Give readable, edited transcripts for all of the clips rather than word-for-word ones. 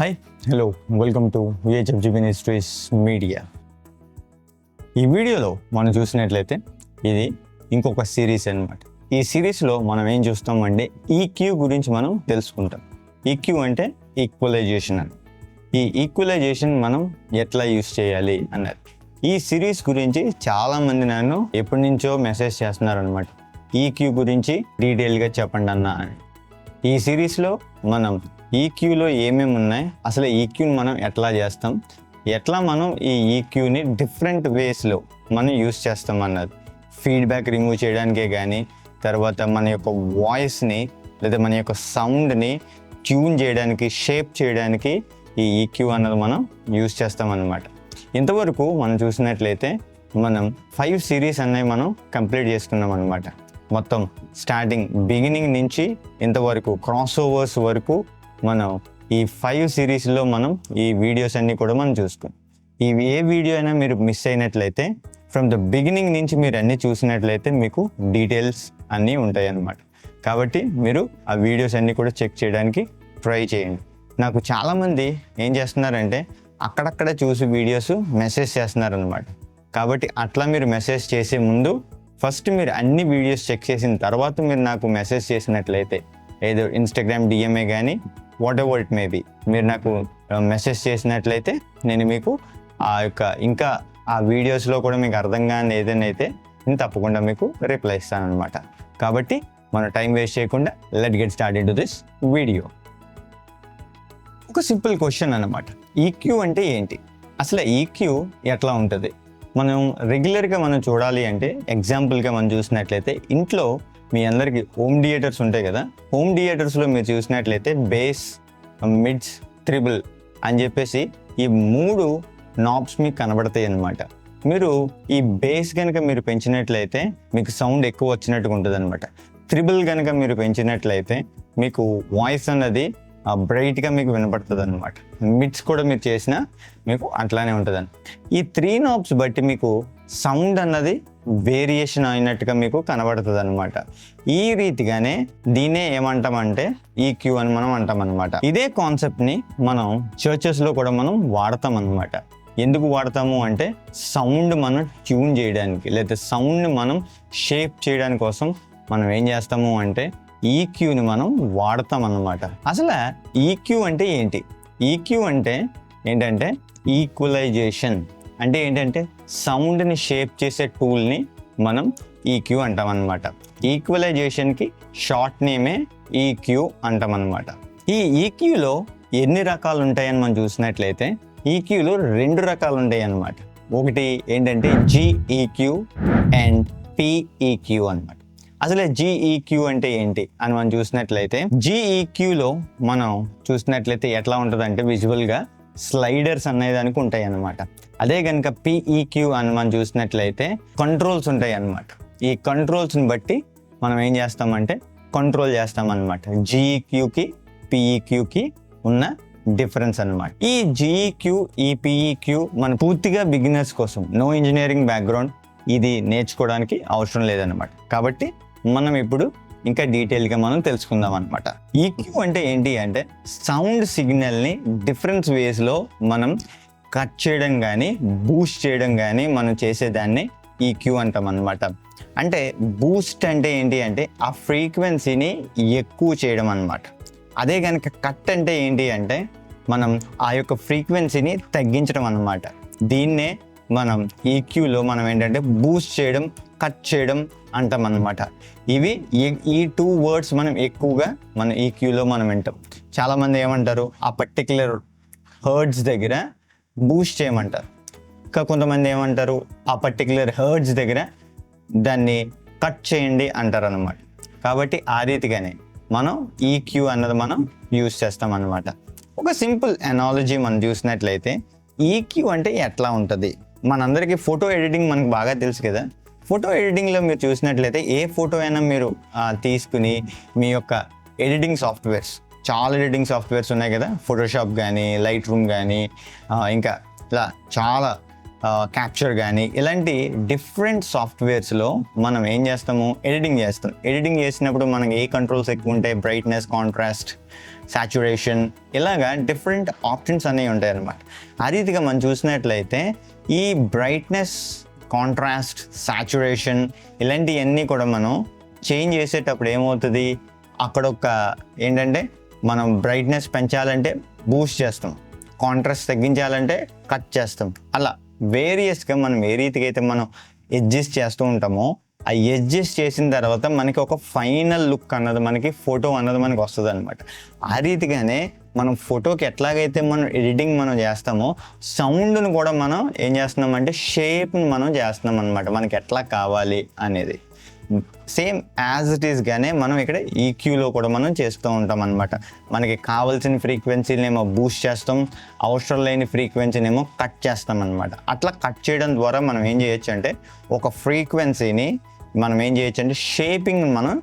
Hi hello welcome to VHFGB Ministries media. ఈ వీడియోలో మనం చూసినట్లయితే ఇది ఇంకొక సిరీస్ అన్నమాట. ఈ సిరీస్లో మనం ఏం చూస్తామంటే ఈక్యూ గురించి మనం తెలుసుకుంటాం. ఈక్యూ అంటే ఈక్వలైజేషన్ అని. ఈ ఈక్వలైజేషన్ మనం ఎట్లా యూస్ చేయాలి అన్నది. ఈ సిరీస్ గురించి చాలామంది నన్ను ఎప్పటి నుంచో మెసేజ్ చేస్తున్నారు అనమాట. ఈక్యూ గురించి డీటెయిల్గా చెప్పండి అన్న అని. ఈ సిరీస్లో మనం ఈక్యూలో ఏమేమి ఉన్నాయి, అసలు ఈక్యూని మనం ఎట్లా చేస్తాం, ఎట్లా మనం ఈ ఈక్యూని డిఫరెంట్ వేస్లో మనం యూస్ చేస్తాం అన్నది. ఫీడ్బ్యాక్ రిమూవ్ చేయడానికే కానీ, తర్వాత మన యొక్క వాయిస్ని లేదా మన యొక్క సౌండ్ని ట్యూన్ చేయడానికి, షేప్ చేయడానికి ఈ ఈక్యూ అన్నది మనం యూస్ చేస్తాం అన్నమాట. ఇంతవరకు మనం చూసినట్లయితే మనం 5 సిరీస్ అనేవి మనం కంప్లీట్ చేసుకున్నాం అన్నమాట. మొత్తం స్టార్టింగ్ బిగినింగ్ నుంచి ఇంతవరకు క్రాస్ ఓవర్స్ వరకు మనం ఈ 5 సిరీస్లో మనం ఈ వీడియోస్ అన్నీ కూడా మనం చూసుకున్నాం. ఏ వీడియో అయినా మీరు మిస్ అయినట్లయితే ఫ్రమ్ ద బిగినింగ్ నుంచి మీరు అన్నీ చూసినట్లయితే మీకు డీటెయిల్స్ అన్నీ ఉంటాయి అన్నమాట. కాబట్టి మీరు ఆ వీడియోస్ అన్నీ కూడా చెక్ చేయడానికి ట్రై చేయండి. నాకు చాలామంది ఏం చేస్తున్నారంటే అక్కడక్కడ చూసి వీడియోస్ మెసేజ్ చేస్తున్నారనమాట. కాబట్టి అట్లా మీరు మెసేజ్ చేసే ముందు ఫస్ట్ మీరు అన్ని వీడియోస్ చెక్ చేసిన తర్వాత మీరు నాకు మెసేజ్ చేసినట్లయితే, ఏదో ఇన్స్టాగ్రామ్ డిఎంఏ కానీ what ever it may B, మీరు నాకు మెసేజ్ చేసినట్లయితే నేను మీకు ఇంకా ఆ వీడియోస్లో కూడా మీకు అర్థం కాని ఏదైనా అయితే నేను తప్పకుండా మీకు రిప్లై ఇస్తాను అనమాట. కాబట్టి మన టైం వేస్ట్ చేయకుండా let get start into this video. ఒక సింపుల్ క్వశ్చన్ అన్నమాట, ఈక్యూ అంటే ఏంటి, అసలు ఈక్యూ ఎట్లా ఉంటుంది? మనం రెగ్యులర్గా మనం చూడాలి అంటే ఎగ్జాంపుల్గా మనం చూసినట్లయితే ఇంట్లో మీ అందరికీ హోమ్ థియేటర్స్ ఉంటాయి కదా. హోమ్ థియేటర్స్లో మీరు చూసినట్లయితే బేస్, మిడ్స్, ట్రిబుల్ అని చెప్పేసి ఈ 3 నాబ్స్ మీకు కనబడతాయి అన్నమాట. మీరు ఈ బేస్ కనుక మీరు పెంచినట్లయితే మీకు సౌండ్ ఎక్కువ వచ్చినట్టుగా ఉంటుంది అనమాట. ట్రిబుల్ కనుక మీరు పెంచినట్లయితే మీకు వాయిస్ అన్నది బ్రైట్గా మీకు వినపడుతుంది అనమాట. మిడ్స్ కూడా మీరు చేసినా మీకు అట్లానే ఉంటుందని. ఈ 3 నాబ్స్ బట్టి మీకు సౌండ్ అన్నది వేరియేషన్ అయినట్టుగా మీకు కనబడుతుంది అనమాట. ఈ రీతిగానే దీనే ఏమంటామంటే ఈక్యూ అని మనం అంటాం అనమాట. ఇదే కాన్సెప్ట్ని మనం చర్చెస్లో కూడా మనం వాడతాం అనమాట. ఎందుకు వాడతాము అంటే సౌండ్ మనం ట్యూన్ చేయడానికి లేదా సౌండ్ని మనం షేప్ చేయడానికి కోసం మనం ఏం చేస్తాము అంటే ఈక్యూని మనం వాడతాం అన్నమాట. అసలు ఈక్యూ అంటే ఏంటి? ఈక్యూ అంటే ఏంటంటే ఈక్వలైజేషన్. అంటే ఏంటంటే సౌండ్ని షేప్ చేసే టూల్ని మనం ఈక్యూ అంటాం అన్నమాట. ఈక్వలైజేషన్కి షార్ట్ నేమే ఈక్యూ అంటాం అన్నమాట. ఈ ఈక్యూలో ఎన్ని రకాలు ఉంటాయని మనం చూసినట్లయితే ఈక్యూలో 2 రకాలు ఉంటాయి అన్నమాట. ఒకటి ఏంటంటే జీఈక్యూ అండ్ పీఈక్యూ అన్నమాట. అసలు జీఈక్యూ అంటే ఏంటి అని మనం చూసినట్లయితే జీఈక్యూలో మనం చూసినట్లయితే ఎట్లా ఉంటుందంటే విజువల్గా స్లైడర్స్ అనేదానికి ఉంటాయి అన్నమాట. అదే కనుక పీఈక్యూ అని మనం చూసినట్లయితే కంట్రోల్స్ ఉంటాయి అన్నమాట. ఈ కంట్రోల్స్ని బట్టి మనం ఏం చేస్తామంటే కంట్రోల్ చేస్తామన్నమాట. జీఈక్యూకి పీఈక్యూకి ఉన్న డిఫరెన్స్ అన్నమాట. ఈ జీఈక్యూ ఈ పీఈక్యూ మన పూర్తిగా బిగినర్స్ కోసం, నో ఇంజనీరింగ్ బ్యాక్గ్రౌండ్, ఇది నేర్చుకోవడానికి అవసరం లేదన్నమాట. కాబట్టి మనం ఇప్పుడు ఇంకా డీటెయిల్గా మనం తెలుసుకుందాం అనమాట. ఈక్యూ అంటే ఏంటి అంటే సౌండ్ సిగ్నల్ని డిఫరెంట్ వేస్లో మనం కట్ చేయడం కానీ బూస్ట్ చేయడం కానీ మనం చేసేదాన్ని ఈక్యూ అంటాం అనమాట. అంటే బూస్ట్ అంటే ఏంటి అంటే ఆ ఫ్రీక్వెన్సీని ఎక్కువ చేయడం అనమాట. అదే కనుక కట్ అంటే ఏంటి అంటే మనం ఆ యొక్క ఫ్రీక్వెన్సీని తగ్గించడం అన్నమాట. దీన్నే మనం ఈక్యూలో మనం ఏంటంటే బూస్ట్ చేయడం, కట్ చేయడం అంటాం అన్నమాట. ఇవి ఈ 2 వర్డ్స్ మనం ఎక్కువగా మన ఈక్యూలో మనం వింటాం. చాలామంది ఏమంటారు ఆ పర్టిక్యులర్ హర్ట్జ్ దగ్గర బూస్ట్ చేయమంటారు. ఇంకా కొంతమంది ఏమంటారు ఆ పర్టిక్యులర్ హర్ట్జ్ దగ్గర దాన్ని కట్ చేయండి అంటారు అన్నమాట. కాబట్టి ఆ రీతిగానే మనం ఈక్యూ అన్నది మనం యూస్ చేస్తాం అన్నమాట. ఒక సింపుల్ అనాలజీ మనం చూసినట్లయితే ఈక్యూ అంటే ఎట్లా ఉంటుంది? మనందరికీ ఫోటో ఎడిటింగ్ మనకు బాగా తెలుసు కదా. ఫోటో ఎడిటింగ్లో మీరు చూసినట్లయితే ఏ ఫోటో అయినా మీరు తీసుకుని మీ యొక్క ఎడిటింగ్ సాఫ్ట్వేర్స్, చాలా ఎడిటింగ్ సాఫ్ట్వేర్స్ ఉన్నాయి కదా, ఫోటోషాప్ కానీ, లైట్ రూమ్ కానీ, ఇంకా ఇలా చాలా క్యాప్చర్ కానీ ఇలాంటి డిఫరెంట్ సాఫ్ట్వేర్స్లో మనం ఏం చేస్తాము, ఎడిటింగ్ చేసినప్పుడు మనకి ఏ కంట్రోల్స్ ఎక్కువ ఉంటాయి, బ్రైట్నెస్, కాంట్రాస్ట్, సాచురేషన్, ఇలాగా డిఫరెంట్ ఆప్షన్స్ అనేవి ఉంటాయి అన్నమాట. ఆ రీతిగా మనం చూసినట్లయితే ఈ బ్రైట్నెస్, కాంట్రాస్ట్, సాచురేషన్ ఇలాంటివన్నీ కూడా మనం చేంజ్ చేసేటప్పుడు ఏమవుతుంది, అక్కడ ఒక ఏంటంటే మనం బ్రైట్నెస్ పెంచాలంటే బూస్ట్ చేస్తాం, కాంట్రాస్ట్ తగ్గించాలంటే కట్ చేస్తాం. అలా వేరియస్గా మనం ఏ రీతిగా అయితే మనం అడ్జస్ట్ చేస్తూ ఉంటామో ఆ అడ్జస్ట్ చేసిన తర్వాత మనకి ఒక ఫైనల్ లుక్ అన్నది మనకి ఫోటో అన్నది మనకి వస్తుంది అనమాట. ఆ రీతిగానే మనం ఫోటోకి ఎట్లాగైతే మనం ఎడిటింగ్ మనం చేస్తామో సౌండ్ను కూడా మనం ఏం చేస్తున్నామంటే షేప్ని మనం చేస్తున్నాం అనమాట, మనకి ఎట్లా కావాలి అనేది. సేమ్ యాజ్ ఇట్ ఈస్గానే మనం ఇక్కడ ఈక్యూలో కూడా మనం చేస్తూ ఉంటాం అనమాట. మనకి కావాల్సిన ఫ్రీక్వెన్సీనేమో బూస్ట్ చేస్తాం, అవసరం లేని ఫ్రీక్వెన్సీనేమో కట్ చేస్తాం అనమాట. అట్లా కట్ చేయడం ద్వారా మనం ఏం చేయొచ్చు అంటే ఒక ఫ్రీక్వెన్సీని మనం ఏం చేయొచ్చు అంటే షేపింగ్ మనం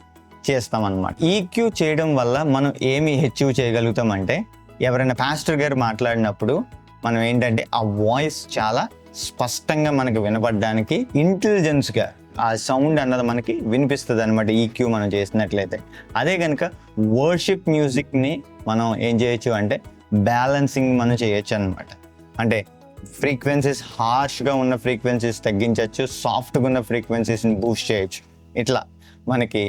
చేస్తాం అనమాట. ఈక్యూ చేయడం వల్ల మనం ఏమి అచీవ్ చేయగలుగుతామంటే ఎవరైనా పాస్టర్ గారు మాట్లాడినప్పుడు మనం ఏంటంటే ఆ వాయిస్ చాలా స్పష్టంగా మనకి వినపడడానికి ఇంటెలిజెన్స్గా ఆ సౌండ్ అన్నది మనకి వినిపిస్తుంది అనమాట ఈక్యూ మనం చేసినట్లయితే. అదే కనుక వర్షిప్ మ్యూజిక్ని మనం ఏం చేయొచ్చు అంటే బ్యాలెన్సింగ్ మనం చేయొచ్చు అనమాట. అంటే ఫ్రీక్వెన్సీస్ హార్ష్గా ఉన్న ఫ్రీక్వెన్సీస్ తగ్గించవచ్చు, సాఫ్ట్గా ఉన్న ఫ్రీక్వెన్సీస్ని బూస్ట్ చేయొచ్చు. ఇట్లా మనకి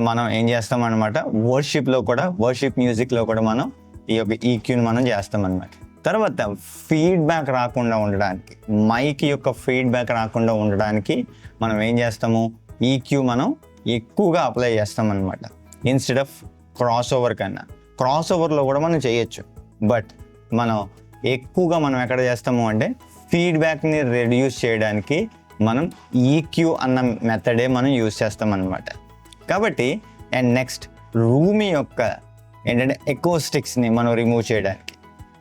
మనం ఏం చేస్తాం అనమాట, వర్షిప్ మ్యూజిక్లో కూడా మనం ఈ యొక్క ఈక్యూని మనం చేస్తాం అనమాట. తర్వాత ఫీడ్బ్యాక్ రాకుండా ఉండడానికి, మైక్ యొక్క ఫీడ్బ్యాక్ రాకుండా ఉండడానికి మనం ఏం చేస్తాము, ఈక్యూ మనం ఎక్కువగా అప్లై చేస్తాం అనమాట. ఇన్స్టెడ్ ఆఫ్ క్రాస్ ఓవర్లో కూడా మనం చేయొచ్చు, బట్ మనం ఎక్కువగా మనం ఎక్కడ చేస్తాము అంటే ఫీడ్బ్యాక్ని రెడ్యూస్ చేయడానికి మనం ఈక్యూ అన్న మెథడే మనం యూజ్ చేస్తాం అనమాట. కాబట్టి అండ్ నెక్స్ట్ రూమ్ యొక్క ఏంటంటే ఎకోస్టిక్స్ని మనం రిమూవ్ చేయడానికి,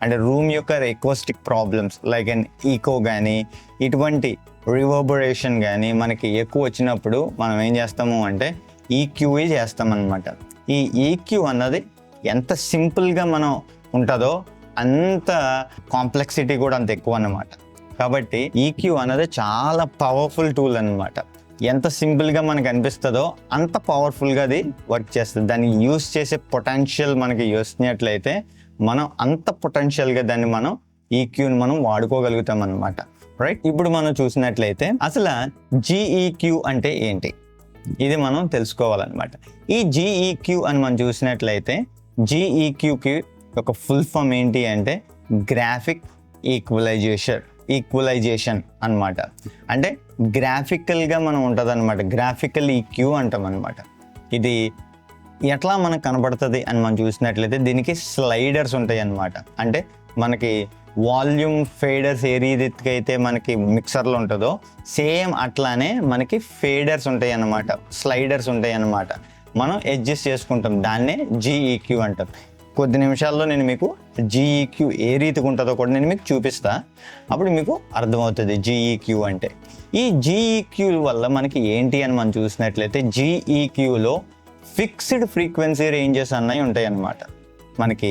అంటే రూమ్ యొక్క acoustic problems like and echo కానీ ఇటువంటి రివర్బరేషన్ కానీ మనకి ఎక్కువ వచ్చినప్పుడు మనం ఏం చేస్తాము అంటే ఈక్యూఏ చేస్తాం అనమాట. ఈ ఈక్యూ అన్నది ఎంత సింపుల్గా మనం ఉంటుందో అంత కాంప్లెక్సిటీ కూడా అంత ఎక్కువ అన్నమాట. కాబట్టి ఈక్యూ అన్నది చాలా పవర్ఫుల్ టూల్ అనమాట. ఎంత సింపుల్గా మనకు అనిపిస్తుందో అంత పవర్ఫుల్గా అది వర్క్ చేస్తుంది. దాన్ని యూస్ చేసే పొటెన్షియల్ మనకి చూసినట్లయితే మనం అంత పొటెన్షియల్గా దాన్ని మనం ఈక్యూని మనం వాడుకోగలుగుతాం అనమాట. రైట్, ఇప్పుడు మనం చూసినట్లయితే అసలు జీఈక్యూ అంటే ఏంటి ఇది మనం తెలుసుకోవాలన్నమాట. ఈ జీఈక్యూ అని మనం చూసినట్లయితే జీఈక్యూకి ఒక ఫుల్ ఫామ్ ఏంటి అంటే గ్రాఫిక్ ఈక్వలైజేషన్ అన్నమాట. అంటే గ్రాఫికల్గా మనం ఉంటుంది అనమాట, గ్రాఫికల్ ఈక్యూ అంటాం అనమాట. ఇది ఎట్లా మనకు కనబడుతుంది అని మనం చూసినట్లయితే దీనికి స్లైడర్స్ ఉంటాయి అన్నమాట. అంటే మనకి వాల్యూమ్ ఫేడర్స్ ఏ రీతికి అయితే మనకి మిక్సర్లో ఉంటుందో సేమ్ అట్లానే మనకి ఫేడర్స్ ఉంటాయి అన్నమాట, స్లైడర్స్ ఉంటాయి అన్నమాట. మనం అడ్జస్ట్ చేసుకుంటాం, దాన్నే జీఈక్యూ అంటాం. కొద్ది నిమిషాల్లో నేను మీకు జీఈక్యూ ఏ రీతికి ఉంటుందో కూడా నేను మీకు చూపిస్తా, అప్పుడు మీకు అర్థమవుతుంది జీఈక్యూ అంటే. ఈ జీఈక్యూ వల్ల మనకి ఏంటి అని మనం చూసినట్లయితే జీఈక్యూలో ఫిక్స్డ్ ఫ్రీక్వెన్సీ రేంజెస్ అన్నవి ఉంటాయి అన్నమాట. మనకి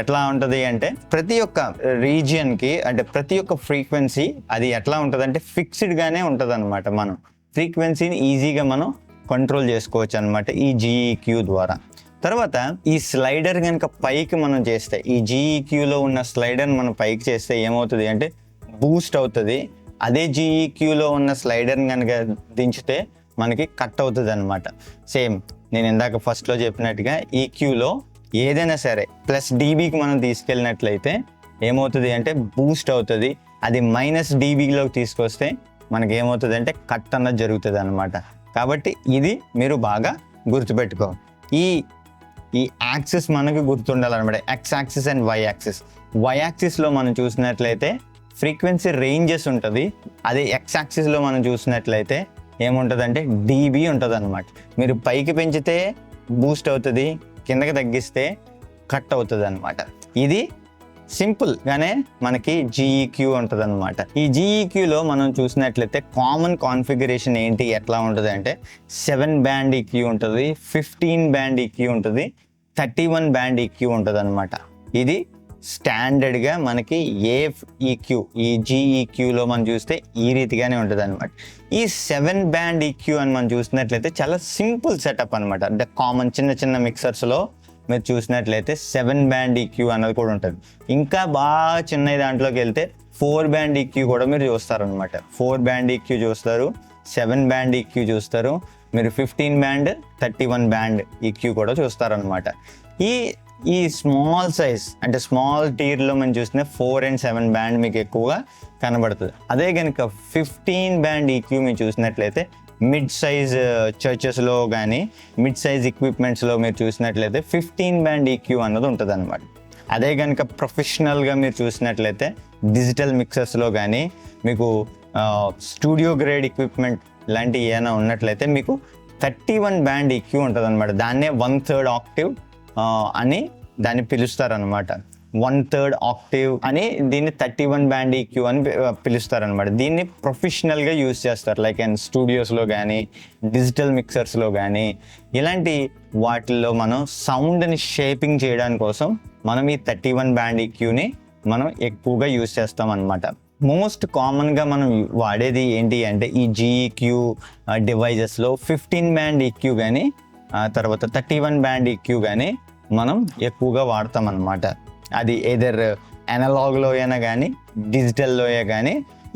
ఎట్లా ఉంటుంది అంటే ప్రతి ఒక్క రీజియన్కి అంటే ప్రతి ఒక్క ఫ్రీక్వెన్సీ అది ఎట్లా ఉంటుంది అంటే ఫిక్స్డ్గానే ఉంటుంది అనమాట. మనం ఫ్రీక్వెన్సీని ఈజీగా మనం కంట్రోల్ చేసుకోవచ్చు అనమాట ఈ జీఈక్యూ ద్వారా. తర్వాత ఈ స్లైడర్ కనుక పైకి మనం చేస్తే, ఈ జీఈక్యూలో ఉన్న స్లైడర్ని మనం పైకి చేస్తే ఏమవుతుంది అంటే బూస్ట్ అవుతుంది. అదే జీఈక్యూలో ఉన్న స్లైడర్ని కనుక దించితే మనకి కట్ అవుతుంది అనమాట. సేమ్ నేను ఇందాక ఫస్ట్లో చెప్పినట్టుగా ఈక్యూలో ఏదైనా సరే ప్లస్ డీబీకి మనం తీసుకెళ్ళినట్లయితే ఏమవుతుంది అంటే బూస్ట్ అవుతుంది. అది మైనస్ డీబీలోకి తీసుకొస్తే మనకి ఏమవుతుంది అంటే కట్ అన్నది జరుగుతుంది అనమాట. కాబట్టి ఇది మీరు బాగా గుర్తుపెట్టుకోవాలి. ఈ యాక్సిస్ మనకు గుర్తుండాలన్నమాట, X axis and Y axis. Y యాక్సిస్లో మనం చూసినట్లయితే ఫ్రీక్వెన్సీ రేంజెస్ ఉంటుంది, అదే ఎక్స్ యాక్సిస్లో మనం చూసినట్లయితే ఏముంటుంది అంటే డీబీ ఉంటుంది అనమాట. మీరు పైకి పెంచితే బూస్ట్ అవుతుంది, కిందకి తగ్గిస్తే కట్ అవుతుంది అనమాట. ఇది సింపుల్గానే మనకి జీఈక్యూ ఉంటుంది అనమాట. ఈ జీఈక్యూలో మనం చూసినట్లయితే కామన్ కాన్ఫిగరేషన్ ఏంటి ఎట్లా ఉంటుంది అంటే 7 బ్యాండ్ ఈక్యూ ఉంటుంది, 15 బ్యాండ్ ఈక్యూ ఉంటుంది, 31 బ్యాండ్ ఈక్యూ ఉంటుంది అనమాట. ఇది స్టాండర్డ్గా మనకి ఈక్యూ ఈ జీఈక్యూలో మనం చూస్తే ఈ రీతిగానే ఉంటుంది అనమాట. ఈ 7 బ్యాండ్ ఈక్యూ అని మనం చూసినట్లయితే చాలా సింపుల్ సెటప్ అనమాట. అంటే కామన్ చిన్న చిన్న మిక్సర్స్లో మీరు చూసినట్లయితే 7 బ్యాండ్ ఈక్యూ అన్నది కూడా ఉంటుంది. ఇంకా బాగా చిన్న దాంట్లోకి వెళ్తే 4 బ్యాండ్ ఈక్యూ కూడా మీరు చూస్తారు అనమాట. 4 బ్యాండ్ ఈక్యూ చూస్తారు, 7 బ్యాండ్ ఈక్యూ చూస్తారు, మీరు 15 బ్యాండ్ 31 బ్యాండ్ ఈక్యూ కూడా చూస్తారనమాట. ఈ స్మాల్ సైజ్ అంటే స్మాల్ టీర్లో మనం చూసిన 4 and 7 బ్యాండ్ మీకు ఎక్కువగా కనబడుతుంది. అదే కనుక 15 బ్యాండ్ ఈక్యూ మీరు చూసినట్లయితే మిడ్ సైజ్ చర్చెస్లో కానీ మిడ్ సైజ్ ఎక్విప్మెంట్స్లో మీరు చూసినట్లయితే 15 బ్యాండ్ ఈక్యూ అన్నది ఉంటుంది అనమాట. అదే కనుక ప్రొఫెషనల్గా మీరు చూసినట్లయితే డిజిటల్ మిక్సర్స్లో కానీ మీకు స్టూడియో గ్రేడ్ ఎక్విప్మెంట్ లాంటివి ఏమైనా ఉన్నట్లయితే మీకు 31 బ్యాండ్ ఈక్యూ ఉంటుంది అనమాట. దాన్నే 1/3 ఆక్టివ్ అని దాన్ని పిలుస్తారనమాట. 1/3 ఆక్టివ్ అని దీన్ని 31 బ్యాండ్ ఈక్యూ అని పిలుస్తారనమాట. దీన్ని ప్రొఫెషనల్గా యూజ్ చేస్తారు. లైక్ అండ్ స్టూడియోస్లో కానీ డిజిటల్ మిక్సర్స్లో కానీ ఇలాంటి వాటిల్లో మనం సౌండ్ని షేపింగ్ చేయడానికి కోసం మనం ఈ 31 బ్యాండ్ ఈక్యూని మనం ఎక్కువగా యూజ్ చేస్తాం అనమాట. మోస్ట్ కామన్గా మనం వాడేది ఏంటి అంటే ఈ జీఈక్యూ డివైజెస్లో 15 బ్యాండ్ ఈక్యూ కానీ తర్వాత 31 బ్యాండ్ ఈక్యూ కానీ మనం ఎక్కువగా వాడతాం అన్నమాట. అది ఎదర్ అనలాగ్లో అయినా కానీ డిజిటల్లో కానీ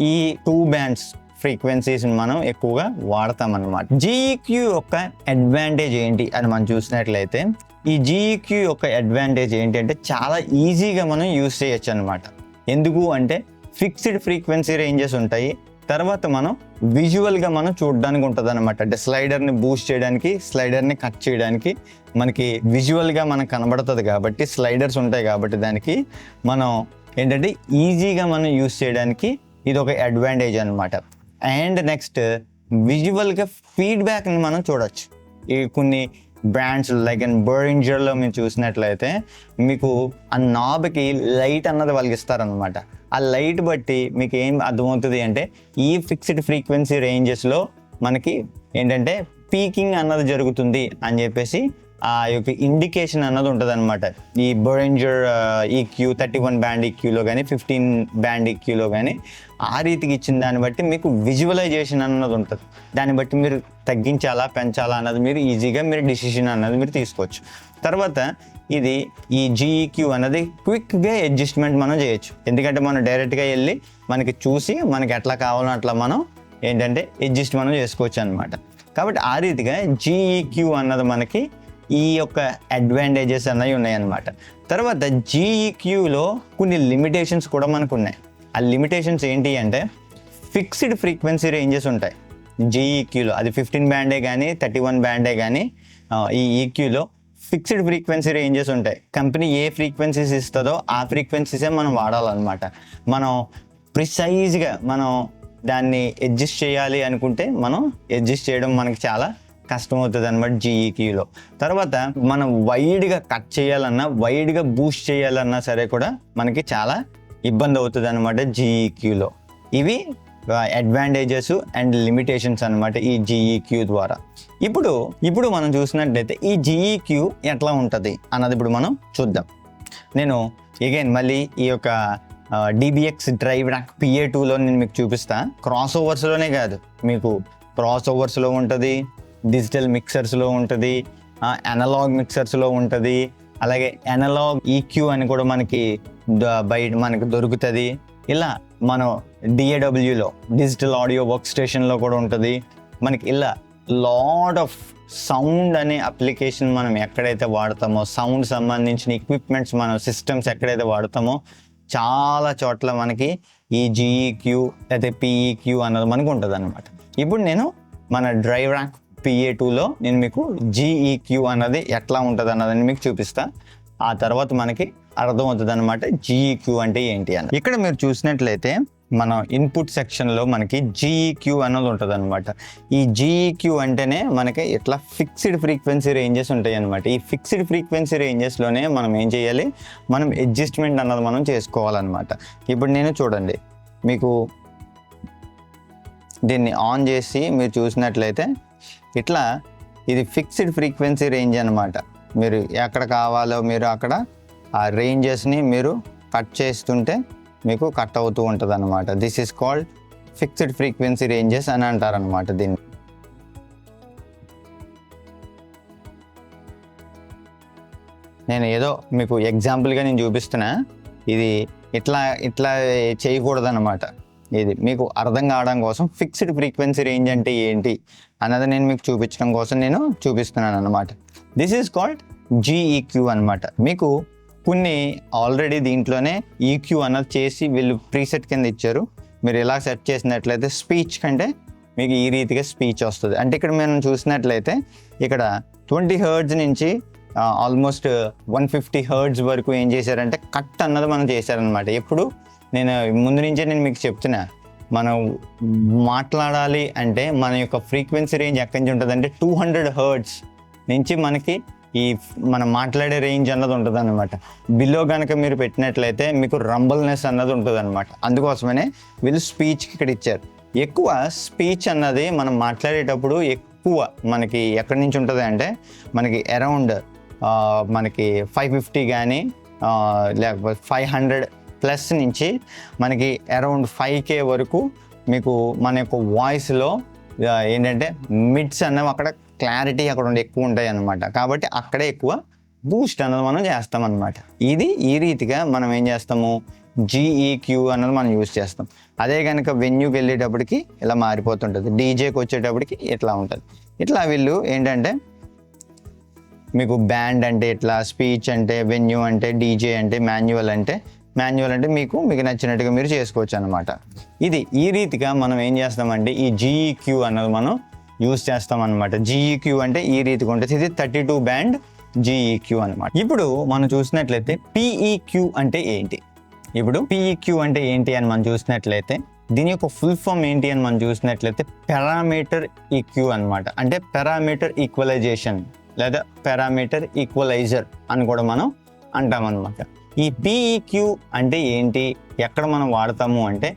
ఈ 2 బ్యాండ్స్ ఫ్రీక్వెన్సీస్ని మనం ఎక్కువగా వాడతాం అన్నమాట. జీఈక్యూ యొక్క అడ్వాంటేజ్ ఏంటి అని మనం చూసినట్లయితే ఈ జీఈక్యూ యొక్క అడ్వాంటేజ్ ఏంటి అంటే చాలా ఈజీగా మనం యూజ్ చేయొచ్చు అనమాట. ఎందుకు అంటే ఫిక్స్డ్ ఫ్రీక్వెన్సీ రేంజెస్ ఉంటాయి. తర్వాత మనం విజువల్గా మనం చూడడానికి ఉంటుంది అనమాట. అంటే స్లైడర్ని బూస్ట్ చేయడానికి, స్లైడర్ని కట్ చేయడానికి మనకి విజువల్గా మనకు కనబడుతుంది కాబట్టి స్లైడర్స్ ఉంటాయి కాబట్టి దానికి మనం ఏంటంటే ఈజీగా మనం యూజ్ చేయడానికి ఇది ఒక అడ్వాంటేజ్ అనమాట. అండ్ నెక్స్ట్ విజువల్గా ఫీడ్బ్యాక్ని మనం చూడొచ్చు. ఈ కొన్ని బ్రాండ్స్ లైక్ అండ్ బెరింజర్లో మీరు చూసినట్లయితే మీకు ఆ నాబ్కి లైట్ అన్నది వాళ్ళకి ఇస్తారనమాట. ఆ లైట్ బట్టి మీకు ఏం అర్థమవుతుంది అంటే ఈ ఫిక్స్డ్ ఫ్రీక్వెన్సీ రేంజెస్లో మనకి ఏంటంటే పీకింగ్ అన్నది జరుగుతుంది అని చెప్పేసి ఆ యొక్క ఇండికేషన్ అన్నది ఉంటుంది అనమాట. ఈ బెరింజర్ ఈక్యూ 31 బ్యాండ్ ఈక్యూలో కానీ 15 బ్యాండ్ ఈక్యూలో కానీ ఆ రీతికి ఇచ్చిన దాన్ని బట్టి మీకు విజువలైజేషన్ అన్నది ఉంటుంది. దాన్ని బట్టి మీరు తగ్గించాలా పెంచాలా అన్నది మీరు ఈజీగా మీరు డిసిషన్ అన్నది మీరు తీసుకోవచ్చు. తర్వాత ఇది ఈ జీఈక్యూ అన్నది క్విక్గా అడ్జస్ట్మెంట్ మనం చేయొచ్చు. ఎందుకంటే మనం డైరెక్ట్గా వెళ్ళి మనకి చూసి మనకి ఎట్లా కావాలో అట్లా మనం ఏంటంటే అడ్జస్ట్ మనం చేసుకోవచ్చు అనమాట. కాబట్టి ఆ రీతిగా జీఈక్యూ అన్నది మనకి ఈ యొక్క అడ్వాంటేజెస్ అన్నవి ఉన్నాయన్నమాట. తర్వాత జీఈక్యూలో కొన్ని లిమిటేషన్స్ కూడా మనకు ఉన్నాయి. ఆ లిమిటేషన్స్ ఏంటి అంటే ఫిక్స్డ్ ఫ్రీక్వెన్సీ రేంజెస్ ఉంటాయి జీఈక్యూలో. అది 15 బ్యాండే కానీ 31 బ్యాండే కానీ ఈ ఈక్యూలో ఫిక్స్డ్ ఫ్రీక్వెన్సీ రేంజెస్ ఉంటాయి. కంపెనీ ఏ ఫ్రీక్వెన్సీస్ ఇస్తుందో ఆ ఫ్రీక్వెన్సీసే మనం వాడాలన్నమాట. మనం ప్రిసైజ్గా మనం దాన్ని అడ్జస్ట్ చేయాలి అనుకుంటే మనం అడ్జస్ట్ చేయడం మనకి చాలా కష్టం అవుతుంది అనమాట జీఈక్యూలో. తర్వాత మనం వైడ్గా కట్ చేయాలన్నా వైడ్గా బూస్ట్ చేయాలన్నా సరే కూడా మనకి చాలా ఇబ్బంది అవుతుంది అనమాట జీఈక్యూలో. ఇవి అడ్వాంటేజెస్ అండ్ లిమిటేషన్స్ అనమాట ఈ జీఈక్యూ ద్వారా. ఇప్పుడు మనం చూసినట్లయితే ఈ జీఈక్యూ ఎట్లా ఉంటుంది అన్నది ఇప్పుడు మనం చూద్దాం. నేను అగైన్ మళ్ళీ ఈ యొక్క DBX డ్రైవ్ ర్యాక్ PA2లో నేను మీకు చూపిస్తా. క్రాస్ ఓవర్స్లోనే కాదు, మీకు క్రాస్ ఓవర్స్లో ఉంటుంది, డిజిటల్ మిక్సర్స్లో ఉంటుంది, అనలాగ్ మిక్సర్స్లో ఉంటుంది, అలాగే అనలాగ్ ఈక్యూ అని కూడా మనకి బయట మనకు దొరుకుతుంది. ఇలా మనం DAWలో డిజిటల్ ఆడియో వర్క్ స్టేషన్లో కూడా ఉంటుంది మనకి. ఇలా లాట్ ఆఫ్ సౌండ్ అనే అప్లికేషన్ మనం ఎక్కడైతే వాడతామో, సౌండ్ సంబంధించిన ఎక్విప్మెంట్స్ మనం సిస్టమ్స్ ఎక్కడైతే వాడతామో చాలా చోట్ల మనకి ఈ జీఈక్యూ అయితే PEQ అన్నది మనకు ఉంటుంది అనమాట. ఇప్పుడు నేను మన డ్రైవ్ ర్యాక్ PA2లో నేను మీకు జీఈక్యూ అన్నది ఎట్లా ఉంటుంది అన్నదని మీకు చూపిస్తా. ఆ తర్వాత మనకి అర్థమవుతుంది అనమాట జీఈక్యూ అంటే ఏంటి అని. ఇక్కడ మీరు చూసినట్లయితే మన ఇన్పుట్ సెక్షన్లో మనకి జీఈక్యూ అన్నది ఉంటుంది అనమాట. ఈ జీఈక్యూ అంటేనే మనకి ఇట్లా ఫిక్స్డ్ ఫ్రీక్వెన్సీ రేంజెస్ ఉంటాయి అనమాట. ఈ ఫిక్స్డ్ ఫ్రీక్వెన్సీ రేంజెస్లోనే మనం ఏం చేయాలి, మనం అడ్జస్ట్మెంట్ అన్నది మనం చేసుకోవాలన్నమాట. ఇప్పుడు నేను చూడండి మీకు దీన్ని ఆన్ చేసి మీరు చూసినట్లయితే ఇట్లా ఇది ఫిక్స్డ్ ఫ్రీక్వెన్సీ రేంజ్ అనమాట. మీరు ఎక్కడ కావాలో మీరు అక్కడ ఆ రేంజెస్ని మీరు కట్ చేస్తుంటే మీకు కట్ అవుతూ ఉంటుంది అనమాట. This is called fixed frequency ranges అని అంటారనమాట దీన్ని. నేను ఏదో మీకు ఎగ్జాంపుల్గా నేను చూపిస్తున్నా, ఇది ఇట్లా చేయకూడదు అనమాట. ఇది మీకు అర్థం కావడం కోసం ఫిక్స్డ్ ఫ్రీక్వెన్సీ రేంజ్ అంటే ఏంటి అన్నది నేను మీకు చూపించడం కోసం నేను చూపిస్తున్నాను అనమాట. దిస్ ఈజ్ కాల్డ్ జీఈక్యూ అనమాట. మీకు కొన్ని ఆల్రెడీ దీంట్లోనే ఈక్యూ అన్నది చేసి వీళ్ళు ప్రీసెట్ కింద ఇచ్చారు. మీరు ఇలా సెట్ చేసినట్లయితే స్పీచ్ కంటే మీకు ఈ రీతిగా స్పీచ్ వస్తుంది. అంటే ఇక్కడ మనం చూసినట్లయితే ఇక్కడ 20 Hz నుంచి ఆల్మోస్ట్ 150 Hz వరకు ఏం చేశారంటే కట్ అన్నది మనం చేశారనమాట. ఎప్పుడు నేను ముందు నుంచే నేను మీకు చెప్తున్నా, మనం మాట్లాడాలి అంటే మన యొక్క ఫ్రీక్వెన్సీ రేంజ్ ఎక్కడి నుంచి ఉంటుంది అంటే 200 Hz నుంచి మనకి మనం మాట్లాడే రేంజ్ అన్నది ఉంటుంది అనమాట. బిలో కనుక మీరు పెట్టినట్లయితే మీకు రంబల్నెస్ అన్నది ఉంటుంది అనమాట. అందుకోసమనే వీళ్ళు స్పీచ్కి ఇక్కడ ఇచ్చారు. ఎక్కువ స్పీచ్ అన్నది మనం మాట్లాడేటప్పుడు ఎక్కువ మనకి ఎక్కడి నుంచి ఉంటుంది అంటే మనకి అరౌండ్ మనకి 550 కానీ లేకపోతే 500+ నుంచి మనకి అరౌండ్ 5K వరకు మీకు మన యొక్క వాయిస్లో ఏంటంటే మిడ్స్ అన్నవి అక్కడ క్లారిటీ అక్కడ ఎక్కువ ఉంటాయి అన్నమాట. కాబట్టి అక్కడే ఎక్కువ బూస్ట్ అన్నది మనం చేస్తాం అన్నమాట. ఇది ఈ రీతిగా మనం ఏం చేస్తాము, జీఈక్యూ అన్నది మనం యూజ్ చేస్తాం. అదే కనుక వెన్యూకి వెళ్ళేటప్పటికి ఇలా మారిపోతుంటుంది, డీజేకి వచ్చేటప్పటికి ఇట్లా ఉంటుంది. ఇట్లా వీళ్ళు ఏంటంటే మీకు బ్యాండ్ అంటే ఇట్లా, స్పీచ్ అంటే, వెన్యూ అంటే, డీజే అంటే, మాన్యువల్ అంటే మీకు నచ్చినట్టుగా మీరు చేసుకోవచ్చు అనమాట. ఇది ఈ రీతిగా మనం ఏం చేస్తామంటే ఈ జీఈక్యూ అన్నది మనం యూజ్ చేస్తాం అనమాట. జీఈక్యూ అంటే ఈ రీతిగా ఉంటుంది. ఇది 32 బ్యాండ్ జీఈక్యూ అనమాట. ఇప్పుడు మనం చూసినట్లయితే పీఈక్యూ అంటే ఏంటి, ఇప్పుడు పీఈక్యూ అంటే ఏంటి అని మనం చూసినట్లయితే దీని యొక్క ఫుల్ ఫామ్ ఏంటి అని మనం చూసినట్లయితే పారామీటర్ ఈక్యూ అనమాట. అంటే పారామీటర్ ఈక్వలైజేషన్ లేదా పారామీటర్ ఈక్వలైజర్ అని కూడా మనం అంటాం అనమాట. ఈ పీఈక్యూ అంటే ఏంటి, ఎక్కడ మనం వాడతాము అంటే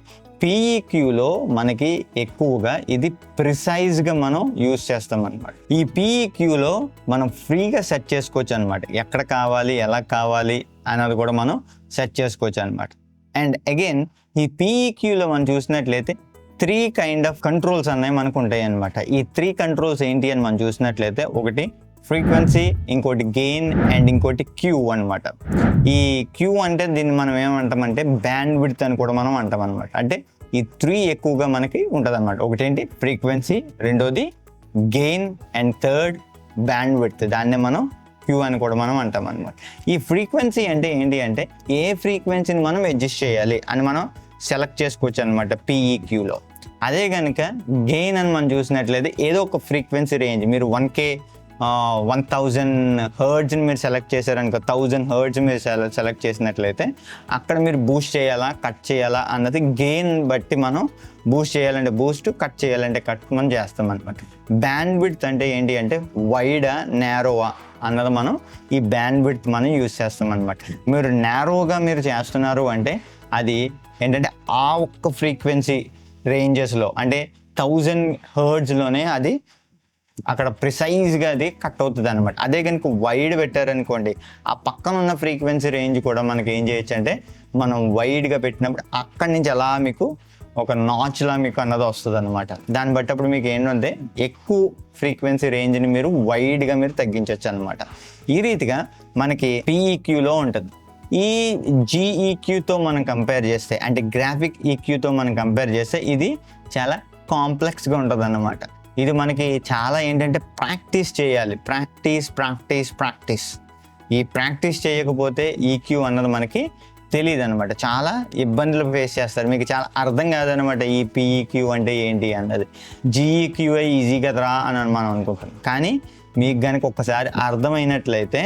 పీఈక్యూలో మనకి ఎక్కువగా ఇది ప్రిసైజ్గా మనం యూజ్ చేస్తాం అనమాట. ఈ పీఈక్యూలో మనం ఫ్రీగా సెట్ చేసుకోవచ్చు అనమాట. ఎక్కడ కావాలి, ఎలా కావాలి అన్నది కూడా మనం సెట్ చేసుకోవచ్చు అనమాట. అండ్ అగైన్ ఈ పీఈక్యూలో మనం చూసినట్లయితే 3 కైండ్ ఆఫ్ కంట్రోల్స్ అనేవి మనకు ఉంటాయి అనమాట. ఈ 3 కంట్రోల్స్ ఏంటి అని మనం చూసినట్లయితే ఒకటి ఫ్రీక్వెన్సీ, ఇంకోటి గెయిన్ అండ్ ఇంకోటి క్యూ అనమాట. ఈ క్యూ అంటే దీన్ని మనం ఏమంటామంటే బ్యాండ్ విడ్త్ అని కూడా మనం అంటాం అనమాట. అంటే ఈ 3 ఎక్కువగా మనకి ఉంటుంది అనమాట. ఒకటేంటి ఫ్రీక్వెన్సీ, రెండోది gain and third band width, దాన్నే మనం క్యూ అని కూడా మనం అంటాం అనమాట. ఈ ఫ్రీక్వెన్సీ అంటే ఏంటి అంటే ఏ ఫ్రీక్వెన్సీని మనం అడ్జస్ట్ చేయాలి అని మనం సెలెక్ట్ చేసుకోవచ్చు అనమాట పీఈక్యూలో. అదే కనుక గెయిన్ అని మనం చూసినట్లయితే ఏదో ఒక ఫ్రీక్వెన్సీ రేంజ్, మీరు 1K 1000 Hz మీరు సెలెక్ట్ చేశారనుకో, 1000 Hz మీరు సెలెక్ట్ చేసినట్లయితే అక్కడ మీరు బూస్ట్ చేయాలా, కట్ చేయాలా అన్నది గెయిన్ బట్టి మనం బూస్ట్ చేయాలంటే బూస్ట్, కట్ చేయాలంటే కట్ మనం చేస్తాం అనమాట. బ్యాండ్ విడ్త్ అంటే ఏంటి అంటే వైడా నేరోవా అన్నది మనం ఈ బ్యాండ్ విడ్త్ మనం యూజ్ చేస్తాం అనమాట. మీరు నేరోగా మీరు చేస్తున్నారు అంటే అది ఏంటంటే ఆ ఒక్క ఫ్రీక్వెన్సీ రేంజెస్లో అంటే 1000 Hzలోనే అది అక్కడ ప్రిసైజ్గా అది కట్ అవుతుంది అనమాట. అదే కనుక వైడ్ పెట్టారనుకోండి, ఆ పక్కన ఉన్న ఫ్రీక్వెన్సీ రేంజ్ కూడా మనకి ఏం చేయొచ్చు అంటే మనం వైడ్గా పెట్టినప్పుడు అక్కడి నుంచి అలా మీకు ఒక నాచ్లా మీకు అన్నది వస్తుంది అనమాట. దాన్ని బట్టి అప్పుడు మీకు ఏంటంటే ఎక్కువ ఫ్రీక్వెన్సీ రేంజ్ని మీరు వైడ్గా మీరు తగ్గించవచ్చు అనమాట. ఈ రీతిగా మనకి పీఈక్యూలో ఉంటుంది. ఈ జీఈక్యూతో మనం కంపేర్ చేస్తే అంటే గ్రాఫిక్ ఈక్యూతో మనం కంపేర్ చేస్తే ఇది చాలా కాంప్లెక్స్గా ఉంటుంది అన్నమాట. ఇది మనకి చాలా ఏంటంటే ప్రాక్టీస్ చేయాలి, ప్రాక్టీస్. ఈ ప్రాక్టీస్ చేయకపోతే ఈక్యూ అన్నది మనకి తెలియదు అనమాట. చాలా ఇబ్బందులు ఫేస్ చేస్తారు, మీకు చాలా అర్థం కాదనమాట ఈ పీఈక్యూ అంటే ఏంటి అన్నది. జీఈక్యూఏ ఈజీ కదరా అని మనం అనుకుంటాం, కానీ మీకు కనుక ఒక్కసారి అర్థమైనట్లయితే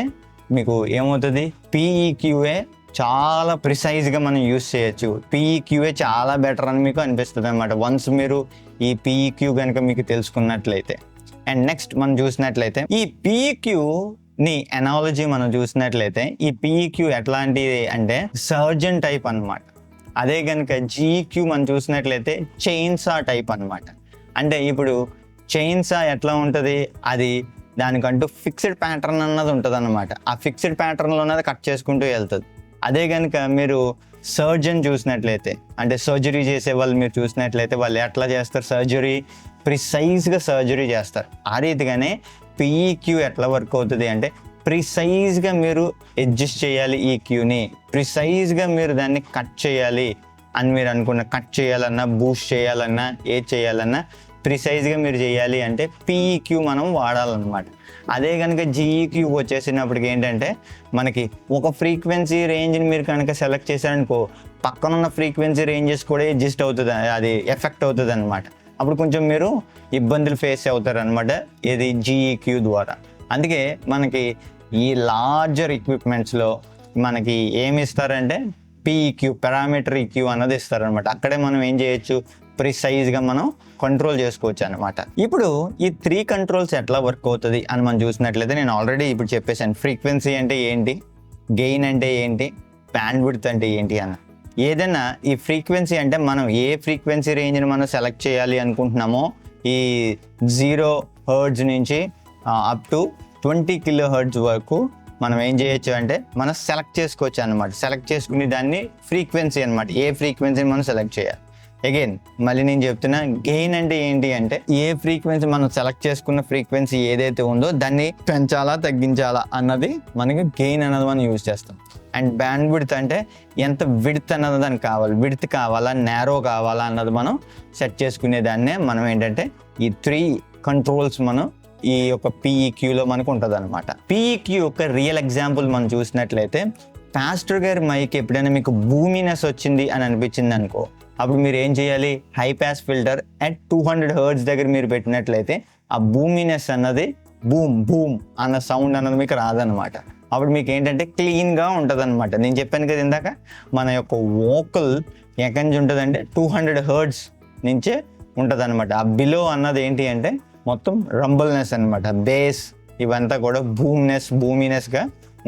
మీకు ఏమవుతుంది, పీఈక్యూఏ చాలా ప్రిసైజ్గా మనం యూజ్ చేయొచ్చు. పీఈక్యూఏ చాలా బెటర్ అని మీకు అనిపిస్తుంది అనమాట వన్స్ మీరు ఈ పీఈక్యూ కనుక మీకు తెలుసుకున్నట్లయితే. అండ్ నెక్స్ట్ మనం చూసినట్లయితే ఈ పీఈక్యూని అనాలజీ మనం చూసినట్లయితే ఈ పీఈక్యూ ఎట్లాంటిది అంటే సర్జన్ టైప్ అనమాట. అదే కనుక జీఈక్యూ మనం చూసినట్లయితే చైన్సా టైప్ అనమాట. అంటే ఇప్పుడు చైన్సా ఎట్లా ఉంటుంది, అది దానికంటూ ఫిక్స్డ్ ప్యాటర్న్ అన్నది ఉంటుంది అనమాట. ఆ ఫిక్స్డ్ ప్యాటర్న్లో ఉన్నది కట్ చేసుకుంటూ వెళ్తుంది. అదే కనుక మీరు సర్జన్ చూసినట్లయితే, అంటే సర్జరీ చేసే వాళ్ళు మీరు చూసినట్లయితే వాళ్ళు ఎట్లా చేస్తారు, సర్జరీ ప్రిసైజ్గా సర్జరీ చేస్తారు. ఆ రీతిగానే పీఈక్యూ ఎట్లా వర్క్ అవుతుంది అంటే ప్రిసైజ్గా మీరు అడ్జస్ట్ చేయాలి ఈ క్యూని, ప్రిసైజ్గా మీరు దాన్ని కట్ చేయాలి అని మీరు అనుకున్న, కట్ చేయాలన్నా బూస్ట్ చేయాలన్నా ఏది చేయాలన్నా ప్రిసైజ్గా మీరు చేయాలి అంటే పీఈక్యూ మనం వాడాలన్నమాట. అదే కనుక జీఈక్యూ వచ్చేసినప్పటికి ఏంటంటే మనకి ఒక ఫ్రీక్వెన్సీ రేంజ్ని మీరు కనుక సెలెక్ట్ చేశారనుకో పక్కనున్న ఫ్రీక్వెన్సీ రేంజెస్ కూడా అడ్జస్ట్ అవుతుంది, అది ఎఫెక్ట్ అవుతుంది అనమాట. అప్పుడు కొంచెం మీరు ఇబ్బందులు ఫేస్ అవుతారు అనమాట ఇది జీఈక్యూ ద్వారా. అందుకే మనకి ఈ లార్జర్ ఎక్విప్మెంట్స్లో మనకి ఏమి ఇస్తారంటే పీఈక్యూ, పారామీటర్ ఈక్యూ అన్నది ఇస్తారనమాట. అక్కడే మనం ఏం చేయొచ్చు, ప్రిసైజ్గా మనం కంట్రోల్ చేసుకోవచ్చు అనమాట. ఇప్పుడు ఈ 3 కంట్రోల్స్ ఎట్లా వర్క్ అవుతుంది అని మనం చూసినట్లయితే నేను ఆల్రెడీ ఇప్పుడు చెప్పేశాను. ఫ్రీక్వెన్సీ అంటే ఏంటి, గెయిన్ అంటే ఏంటి, బ్యాండ్ విడ్త్ అంటే ఏంటి అన్న. ఏదైనా ఈ ఫ్రీక్వెన్సీ అంటే మనం ఏ ఫ్రీక్వెన్సీ రేంజ్ని మనం సెలెక్ట్ చేయాలి అనుకుంటున్నామో ఈ 0 Hz నుంచి అప్ టు 20 kHz వరకు మనం ఏం చేయొచ్చు అంటే మనం సెలెక్ట్ చేసుకోవచ్చు అనమాట. సెలెక్ట్ చేసుకుని దాన్ని ఫ్రీక్వెన్సీ అనమాట, ఏ ఫ్రీక్వెన్సీని మనం సెలెక్ట్ చేయాలి. అగైన్ మళ్ళీ నేను చెప్తున్నా, గెయిన్ అంటే ఏంటి అంటే ఏ ఫ్రీక్వెన్సీ మనం సెలెక్ట్ చేసుకున్న ఫ్రీక్వెన్సీ ఏదైతే ఉందో దాన్ని పెంచాలా తగ్గించాలా అన్నది మనకి గెయిన్ అన్నది మనం యూజ్ చేస్తాం. అండ్ బ్యాండ్ విడ్త్ అంటే ఎంత విడ్త్ అన్నది దానికి కావాలి, విడ్త్ కావాలా నేరో కావాలా అన్నది మనం సెట్ చేసుకునే దాన్నే మనం ఏంటంటే ఈ 3 కంట్రోల్స్ మనం ఈ యొక్క పీఈక్యూలో మనకు ఉంటుంది అనమాట. పీఈక్యూ యొక్క రియల్ ఎగ్జాంపుల్ మనం చూసినట్లయితే పాస్టర్ గారి మైక్ ఎప్పుడైనా మీకు బూమినెస్ వచ్చింది అని అనిపించింది అనుకో, అప్పుడు మీరు ఏం చేయాలి, high pass filter at 200 Hz దగ్గర మీరు పెట్టినట్లయితే ఆ బూమినెస్ అన్నది బూమ్ బూమ్ అన్న సౌండ్ అన్నది మీకు రాదనమాట. అప్పుడు మీకు ఏంటంటే క్లీన్గా ఉంటుంది అనమాట. నేను చెప్పాను కదా ఇందాక, మన యొక్క వోకల్ ఎక్కడి నుంచి ఉంటుందంటే 200 Hz నుంచే ఉంటుంది అనమాట. ఆ బిలో అన్నది ఏంటి అంటే మొత్తం రంబల్నెస్ అనమాట, బేస్ ఇవంతా కూడా బూమినెస్గా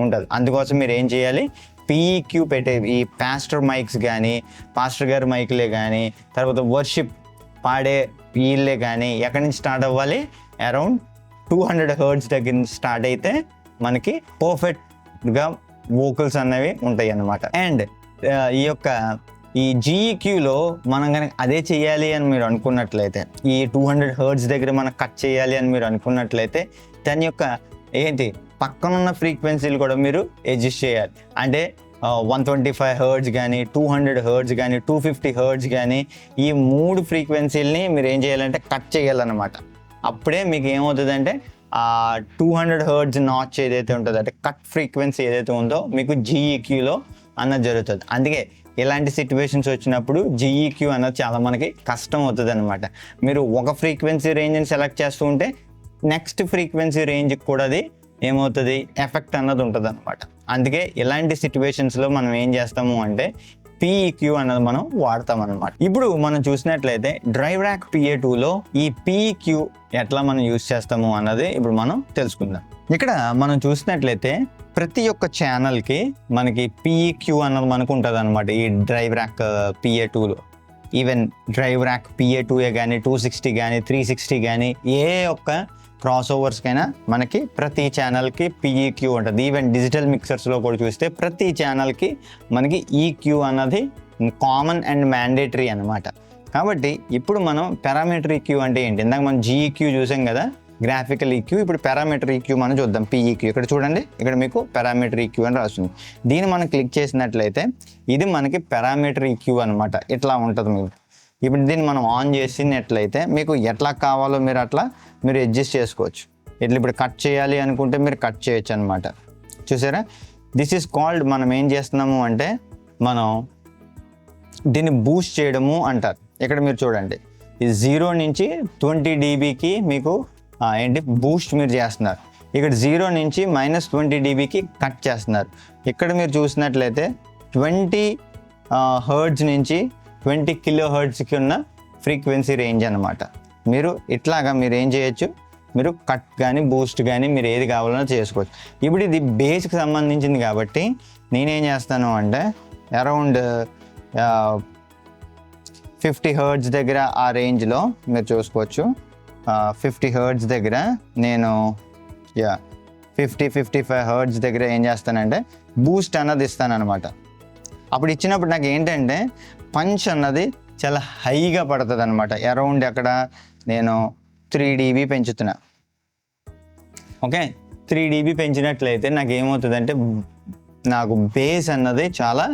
ఉంటుంది. అందుకోసం మీరు ఏం చేయాలి, పీఈక్యూ పెట్టే ఈ పాస్టర్ మైక్స్ కానీ, పాస్టర్ గారి మైక్లే కానీ, తర్వాత వర్షిప్ పాడే వీళ్ళే కానీ ఎక్కడి నుంచి స్టార్ట్ అవ్వాలి, అరౌండ్ 200 Hz దగ్గర నుంచి స్టార్ట్ అయితే మనకి పర్ఫెక్ట్గా వోకల్స్ అనేవి ఉంటాయి అన్నమాట. అండ్ ఈ యొక్క ఈ జీఈక్యూలో మనం కనుక అదే చేయాలి అని మీరు అనుకున్నట్లయితే, ఈ 200 Hz దగ్గర మనం కట్ చేయాలి అని మీరు అనుకున్నట్లయితే దాని యొక్క ఏంటి పక్కనున్న ఫ్రీక్వెన్సీలు కూడా మీరు అడ్జస్ట్ చేయాలి. అంటే 125 Hz కానీ, 200 Hz కానీ, 250 Hz కానీ, ఈ 3 ఫ్రీక్వెన్సీలని మీరు ఏం చేయాలంటే కట్ చేయాలన్నమాట. అప్పుడే మీకు ఏమవుతుందంటే ఆ 200 Hz నాచ్ ఏదైతే ఉంటుందో అంటే కట్ ఫ్రీక్వెన్సీ ఏదైతే ఉందో మీకు జీఈక్యూలో అన్నది జరుగుతుంది. అందుకే ఇలాంటి సిచ్యువేషన్స్ వచ్చినప్పుడు జీఈక్యూ అన్నది చాలా మనకి కష్టం అవుతుంది అనమాట. మీరు ఒక ఫ్రీక్వెన్సీ రేంజ్ని సెలెక్ట్ చేస్తూ ఉంటే నెక్స్ట్ ఫ్రీక్వెన్సీ రేంజ్కి కూడా అది ఏమవుతుంది, ఎఫెక్ట్ అన్నది ఉంటుంది అనమాట. అందుకే ఇలాంటి సిచ్యువేషన్స్లో మనం ఏం చేస్తాము అంటే పీఈక్యూ అన్నది మనం వాడతాం అనమాట. ఇప్పుడు మనం చూసినట్లయితే డ్రైవ్రాక్ PA2లో ఈ పీఈక్యూ ఎట్లా మనం యూజ్ చేస్తాము అన్నది ఇప్పుడు మనం తెలుసుకుందాం. ఇక్కడ మనం చూసినట్లయితే ప్రతి ఒక్క ఛానల్కి మనకి పీఈక్యూ అన్నది మనకు ఉంటుంది అనమాట. ఈ డ్రైవ్రాక్ PA2లో ఈవెన్ డ్రైవ్రాక్ PA2 కానీ 260 కానీ 360 కానీ ఏ ఒక్క క్రాస్ ఓవర్స్కైనా మనకి ప్రతి ఛానల్కి పీఈక్యూ ఉంటుంది. ఈవెన్ డిజిటల్ మిక్సర్స్లో కూడా చూస్తే ప్రతి ఛానల్కి మనకి ఈక్యూ అన్నది కామన్ అండ్ మ్యాండేటరీ అనమాట. కాబట్టి ఇప్పుడు మనం పారామీటర్ ఈక్యూ అంటే ఏంటి, ఇందాక మనం జీఈక్యూ చూసాం కదా, గ్రాఫికల్ ఈక్యూ. ఇప్పుడు పారామీటర్ ఈక్యూ మనం చూద్దాం. పీఈక్యూ ఇక్కడ చూడండి, ఇక్కడ మీకు పారామీటర్ ఈక్యూ అని రాస్తుంది. దీన్ని మనం క్లిక్ చేసినట్లయితే ఇది మనకి పారామీటర్ ఈక్యూ అనమాట. ఇట్లా ఉంటుంది మీకు. ఇప్పుడు దీన్ని మనం ఆన్ చేసినట్లయితే మీకు ఎట్లా కావాలో మీరు అట్లా మీరు అడ్జస్ట్ చేసుకోవచ్చు. ఇట్లా ఇప్పుడు కట్ చేయాలి అనుకుంటే మీరు కట్ చేయొచ్చు అనమాట. చూసారా, దిస్ ఈజ్ కాల్డ్, మనం ఏం చేస్తున్నాము అంటే మనం దీన్ని బూస్ట్ చేయడము అంటారు. ఇక్కడ మీరు చూడండి, ఈ 0 నుంచి 20 dBకి మీకు ఏంటి బూస్ట్ మీరు చేస్తున్నారు. ఇక్కడ 0 నుంచి -20 dBకి కట్ చేస్తున్నారు. ఇక్కడ మీరు చూసినట్లయితే 20 Hz నుంచి 20 kHzకి ఉన్న ఫ్రీక్వెన్సీ రేంజ్ అనమాట. మీరు ఇట్లాగా మీరు ఏం చేయొచ్చు, మీరు కట్ కానీ బూస్ట్ కానీ మీరు ఏది కావాలన్నా చేసుకోవచ్చు. ఇప్పుడు ఇది బేస్కి సంబంధించింది కాబట్టి నేనేం చేస్తాను అంటే అరౌండ్ 50 Hz దగ్గర ఆ రేంజ్లో మీరు చూసుకోవచ్చు. 50 Hz దగ్గర నేను 50-55 Hz దగ్గర ఏం చేస్తానంటే బూస్ట్ అన్నది ఇస్తాను అనమాట. అప్పుడు ఇచ్చినప్పుడు నాకు ఏంటంటే పంచ్ అన్నది చాలా హైగా పడుతుంది అనమాట. అరౌండ్ ఎక్కడ నేను 3 dB పెంచుతున్నా. ఓకే, 3 dB పెంచినట్లయితే నాకు ఏమవుతుందంటే నాకు బేస్ అన్నది చాలా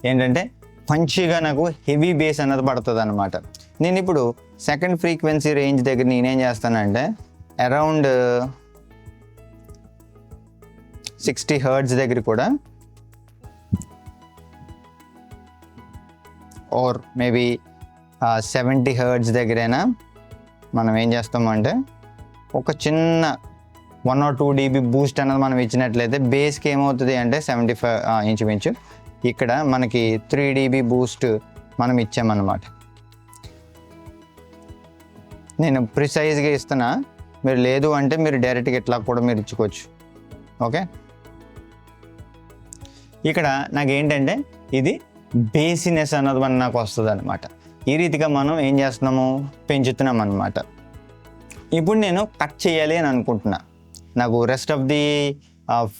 ఏంటంటే పంచిగా నాకు హెవీ బేస్ అన్నది పడుతుంది అనమాట. నేను ఇప్పుడు సెకండ్ ఫ్రీక్వెన్సీ రేంజ్ దగ్గర నేనేం చేస్తానంటే అరౌండ్ 60 Hz దగ్గర కూడా ఆర్ మేబీ 70 Hz దగ్గరైనా మనం ఏం చేస్తామంటే ఒక చిన్న 1 or 2 dB బూస్ట్ అనేది మనం ఇచ్చినట్లయితే బేస్కి ఏమవుతుంది అంటే 75 ఇంచుమించు ఇక్కడ మనకి 3 dB బూస్ట్ మనం ఇచ్చామన్నమాట. నేను ప్రిసైజ్గా ఇస్తున్నా, మీరు లేదు అంటే మీరు డైరెక్ట్గా ఇట్లా కూడా మీరు ఇచ్చుకోవచ్చు. ఓకే, ఇక్కడ నాకు ఏంటంటే ఇది బేసినెస్ అన్నది మన నాకు వస్తుంది అనమాట. ఈ రీతిగా మనం ఏం చేస్తున్నాము, పెంచుతున్నాం అనమాట. ఇప్పుడు నేను కట్ చేయాలి అని అనుకుంటున్నా, నాకు రెస్ట్ ఆఫ్ ది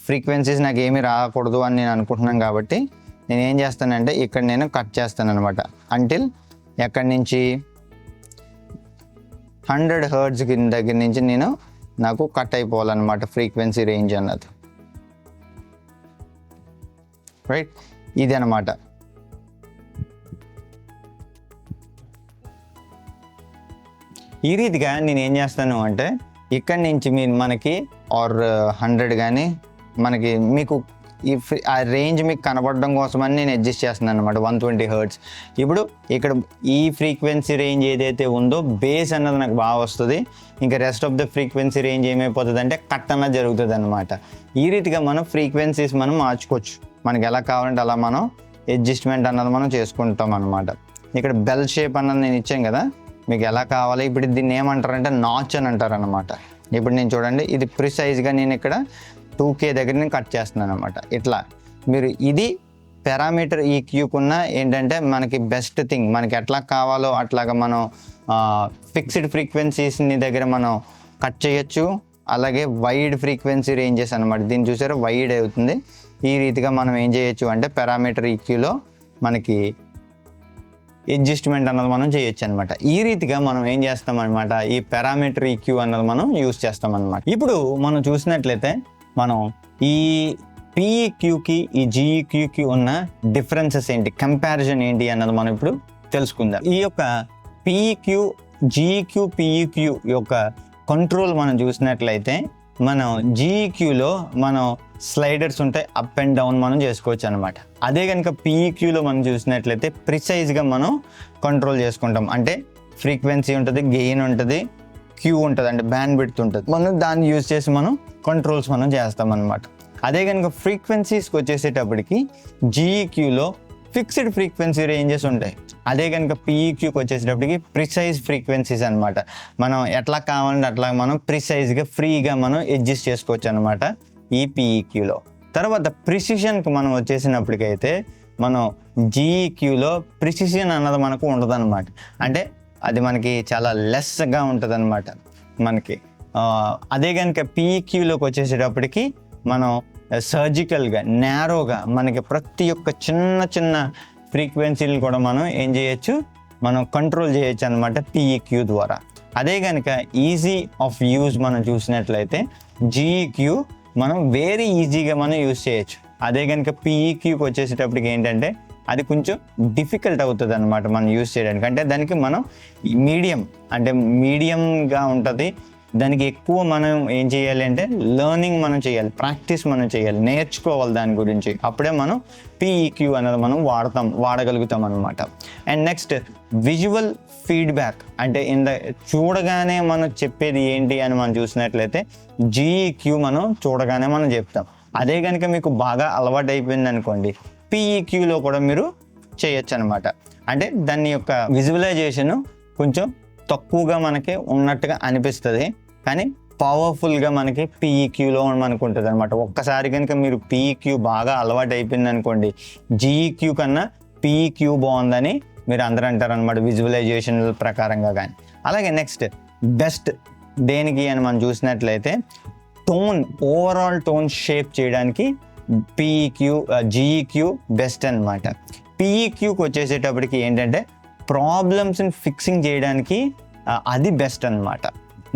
ఫ్రీక్వెన్సీస్ నాకు ఏమీ రాకూడదు అని నేను అనుకుంటున్నాను. కాబట్టి నేను ఏం చేస్తానంటే ఇక్కడ నేను కట్ చేస్తాను అనమాట. అంటిల్ ఎక్కడి నుంచి 100 Hz దగ్గర నుంచి నాకు కట్ అయిపోవాలన్నమాట ఫ్రీక్వెన్సీ రేంజ్ అన్నది. రైట్, ఇది అనమాట. ఈ రీతిగా నేను ఏం చేస్తాను అంటే ఇక్కడి నుంచి మనకి ఆర్ 100 కానీ మనకి మీకు ఆ రేంజ్ మీకు కనపడడం కోసమని నేను అడ్జస్ట్ చేస్తున్నాను అనమాట 120 Hz. ఇప్పుడు ఇక్కడ ఈ ఫ్రీక్వెన్సీ రేంజ్ ఏదైతే ఉందో బేస్ అన్నది నాకు బాగా వస్తుంది. ఇంకా rest of the frequency range ఏమైపోతుంది అంటే కట్ అన్నది జరుగుతుంది అనమాట. ఈ రీతిగా మనం ఫ్రీక్వెన్సీస్ మనం మార్చుకోవచ్చు, మనకి ఎలా కావాలంటే అలా మనం అడ్జస్ట్మెంట్ అన్నది మనం చేసుకుంటాం అనమాట. ఇక్కడ బెల్ షేప్ అన్నది నేను ఇచ్చాను కదా, మీకు ఎలా కావాలి. ఇప్పుడు దీన్ని ఏమంటారంటే నాచ్ అని అంటారు అనమాట. ఇప్పుడు నేను చూడండి, ఇది ప్రిసైజ్గా నేను ఇక్కడ 2K దగ్గర నేను కట్ చేస్తున్నాను అనమాట. ఇట్లా మీరు ఇది పారామీటర్ ఈక్యూకున్న ఏంటంటే మనకి బెస్ట్ థింగ్, మనకి ఎట్లా కావాలో అట్లాగా మనం ఫిక్స్డ్ ఫ్రీక్వెన్సీస్ని దగ్గర మనం కట్ చేయొచ్చు. అలాగే వైడ్ ఫ్రీక్వెన్సీ రేంజెస్ అనమాట, దీన్ని చూసారా వైడ్ అవుతుంది. ఈ రీతిగా మనం ఏం చేయొచ్చు అంటే పారామీటర్ ఈక్యూలో మనకి అడ్జస్ట్మెంట్ అన్నది మనం చేయొచ్చు అనమాట. ఈ రీతిగా మనం ఏం చేస్తాం అనమాట, ఈ పారామీటర్ ఈక్యూ అన్నది మనం యూజ్ చేస్తాం అనమాట. ఇప్పుడు మనం చూసినట్లయితే మనం ఈ పిఈక్యూకి ఈ జిఈక్యూకి ఉన్న డిఫరెన్సెస్ ఏంటి, కంపారిజన్ ఏంటి అన్నది మనం ఇప్పుడు తెలుసుకుందాం. ఈ యొక్క పిఈక్యూ, జిఈక్యూ, పిఈక్యూ యొక్క కంట్రోల్ మనం చూసినట్లయితే మనం జిఈక్యూలో మనం స్లైడర్స్ ఉంటాయి, అప్ అండ్ డౌన్ మనం చేసుకోవచ్చు అనమాట. అదే కనుక పిఈక్యూలో మనం చూసినట్లయితే ప్రిసైజ్గా మనం కంట్రోల్ చేసుకుంటాం. అంటే ఫ్రీక్వెన్సీ ఉంటుంది, గెయిన్ ఉంటుంది, క్యూ ఉంటుంది, అంటే బ్యాండ్ విడ్త్ ఉంటుంది. మనం దాన్ని యూజ్ చేసి మనం కంట్రోల్స్ మనం చేస్తాం అనమాట. అదే కనుక ఫ్రీక్వెన్సీస్కి వచ్చేసేటప్పటికి జిఈక్యూలో ఫిక్స్డ్ ఫ్రీక్వెన్సీ రేంజెస్ ఉంటాయి. అదే కనుక పిఈక్యూకి వచ్చేసేటప్పటికి ప్రిసైజ్ ఫ్రీక్వెన్సీస్ అనమాట. మనం ఎట్లా కావాలంటే అట్లా మనం ప్రిసైజ్గా ఫ్రీగా మనం అడ్జస్ట్ చేసుకోవచ్చు అనమాట ఈ పిఈక్యూలో. తర్వాత ప్రిసిషన్కి మనం వచ్చేసినప్పటికైతే మనం జిఈక్యూలో ప్రిసిషన్ అన్నది మనకు ఉండదు అనమాట. అంటే అది మనకి చాలా లెస్గా ఉంటుంది అనమాట మనకి. అదే కనుక పిఈక్యూలోకి వచ్చేసేటప్పటికి మనం సర్జికల్గా నేరోగా మనకి ప్రతి ఒక్క చిన్న చిన్న ఫ్రీక్వెన్సీలు కూడా మనం ఏం చేయొచ్చు, మనం కంట్రోల్ చేయొచ్చు అనమాట పిఈక్యూ ద్వారా. అదే కనుక ఈజీ ఆఫ్ యూజ్ మనం చూసినట్లయితే జిఈక్యూ మనం వెరీ ఈజీగా మనం యూజ్ చేయొచ్చు. అదే కనుక పిఈక్యూకి వచ్చేసేటప్పటికి ఏంటంటే అది కొంచెం డిఫికల్ట్ అవుతుంది అనమాట మనం యూజ్ చేయడానికి. అంటే దానికి మనం మీడియంగా ఉంటుంది. దానికి ఎక్కువ మనం ఏం చేయాలి అంటే లెర్నింగ్ మనం చేయాలి, ప్రాక్టీస్ మనం చేయాలి, నేర్చుకోవాలి దాని గురించి. అప్పుడే మనం పిఈక్యూ అనేది మనం వాడగలుగుతాం అనమాట. అండ్ నెక్స్ట్ విజువల్ ఫీడ్బ్యాక్, అంటే చూడగానే మనం చెప్పేది ఏంటి అని మనం చూసినట్లయితే జిఈక్యూ మనం చూడగానే మనం చెప్తాం. అదే కనుక మీకు బాగా అలవాటు అయిపోయింది అనుకోండి, పిఈక్యూలో కూడా మీరు చేయొచ్చు అనమాట. అంటే దాని యొక్క విజువలైజేషన్ కొంచెం తక్కువగా మనకి ఉన్నట్టుగా అనిపిస్తుంది, కానీ పవర్ఫుల్గా మనకి పిఈక్యూలో మనకు ఉంటుంది అనమాట. ఒక్కసారి కనుక మీరు పిఈక్యూ బాగా అలవాటు అయిపోయింది అనుకోండి, జిఈక్యూ కన్నా పిఈక్యూ బాగుందని మీరు అందరూ అంటారు అనమాట విజువలైజేషన్ ప్రకారంగా. కానీ అలాగే నెక్స్ట్ బెస్ట్ దేనికి అని మనం చూసినట్లయితే ఓవరాల్ టోన్ షేప్ చేయడానికి జిఈక్యూ బెస్ట్ అనమాట. పీఈక్యూకి వచ్చేసేటప్పటికి ఏంటంటే ప్రాబ్లమ్స్ని ఫిక్సింగ్ చేయడానికి అది బెస్ట్ అన్నమాట.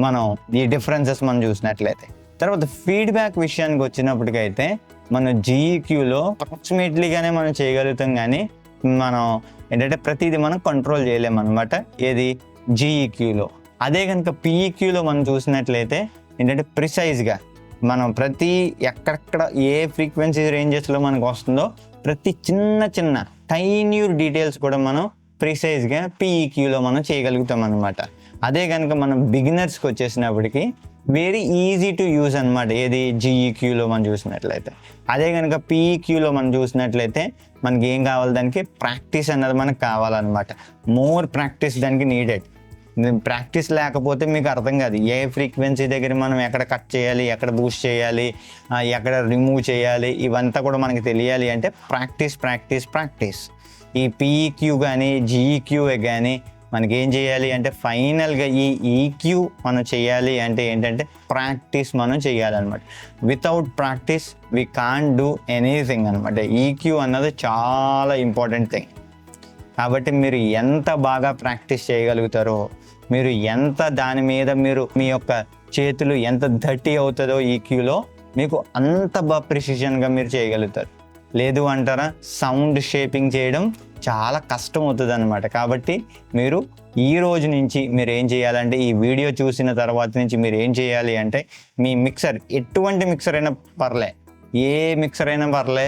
మనం ఈ డిఫరెన్సెస్ మనం చూసినట్లయితే. తర్వాత ఫీడ్బ్యాక్ విషయానికి వచ్చినప్పటికైతే మనం జీఈక్యూలో అప్రాక్సిమేట్లీగానే మనం చేయగలుగుతాం, కానీ మనం ఏంటంటే ప్రతిదీ మనం కంట్రోల్ చేయలేము అనమాట, ఏది జీఈక్యూలో. అదే కనుక పీఈక్యూలో మనం చూసినట్లయితే ఏంటంటే ప్రిసైజ్గా మనం ప్రతి ఎక్కడెక్కడ ఏ ఫ్రీక్వెన్సీ రేంజెస్లో మనకు వస్తుందో ప్రతి చిన్న టైన్యూర్ డీటెయిల్స్ కూడా మనం ప్రిసైజ్గా పీఈక్యూలో మనం చేయగలుగుతాం అనమాట. అదే కనుక మనం బిగినర్స్కి వచ్చేసినప్పటికీ వెరీ ఈజీ టు యూజ్ అనమాట, ఏది జీఈక్యూలో మనం చూసినట్లయితే. అదే కనుక పీఈక్యూలో మనం చూసినట్లయితే మనకి ఏం కావాలి, దానికి ప్రాక్టీస్ అన్నది మనకు కావాలన్నమాట. మోర్ ప్రాక్టీస్ దానికి నీడెడ్. ప్రాక్టీస్ లేకపోతే మీకు అర్థం కాదు ఏ ఫ్రీక్వెన్సీ దగ్గర మనం ఎక్కడ కట్ చేయాలి, ఎక్కడ బూస్ట్ చేయాలి, ఎక్కడ రిమూవ్ చేయాలి, ఇవంతా కూడా మనకి తెలియాలి అంటే ప్రాక్టీస్. ఈ పీఈక్యూ కానీ జీఈక్యూ కానీ మనకి ఏం చేయాలి అంటే ఫైనల్గా ఈ ఈక్యూ మనం చేయాలి అంటే ఏంటంటే ప్రాక్టీస్ మనం చేయాలన్నమాట. Without practice we can't do anything అనమాట. ఈక్యూ అన్నది చాలా ఇంపార్టెంట్ థింగ్. కాబట్టి మీరు ఎంత బాగా ప్రాక్టీస్ చేయగలుగుతారో, మీరు ఎంత దాని మీద మీరు మీ యొక్క చేతులు ఎంత ధర్టీ అవుతుందో ఈక్యూలో, మీకు అంత బాగా ప్రిసిషన్గా మీరు చేయగలుగుతారు. లేదు అంటారా, సౌండ్ షేపింగ్ చేయడం చాలా కష్టం అవుతుంది అనమాట. కాబట్టి మీరు ఈ రోజు నుంచి మీరు ఏం చేయాలంటే, ఈ వీడియో చూసిన తర్వాత నుంచి మీరు ఏం చేయాలి అంటే, మీ మిక్సర్ ఎటువంటి మిక్సర్ అయినా పర్లే, ఏ మిక్సర్ అయినా పర్లే,